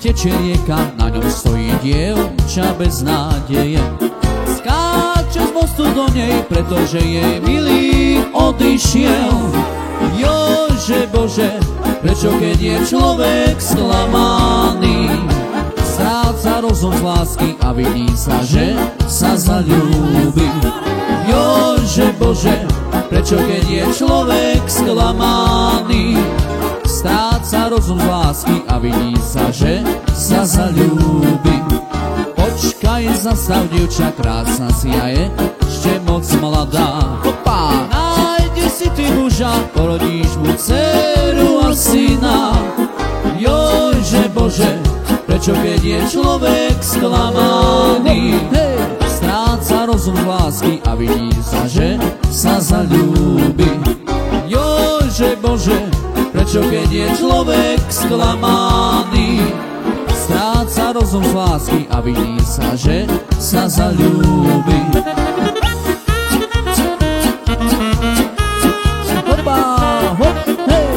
Tečie rieka, na ňom stojí dievča bez nádeje. Skáče z mostu do nej, pretože jej milý odišiel. Jože Bože, prečo keď je človek sklamaný, stráca rozum z lásky a vidí sa, že sa zaľúbi. Jože Bože, prečo keď je človek sklamaný, stráca rozum z lásky a vidí sa, že sa zaľúbi. Počkaj, zastav, dievča krásna si a je ešte moc mladá. Hopa! Nájdi si ty muža, porodíš mu dceru a syna. Jože Bože, prečo keď je človek sklamaný, stráca rozum z lásky a vidí sa, že sa zaľúbi. Jože Bože, prečo keď je človek sklamaný, stráca rozum z lásky a vidí sa, že sa zaľúbi. Hopa, hop, hej!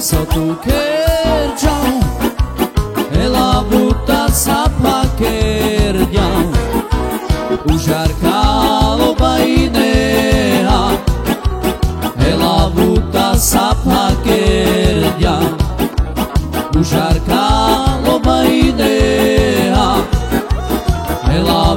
So tu kergiau, e la butta sappa kergiau, ujarcalo bainea, e la butta sappa kergiau, ujarcalo bainea, e la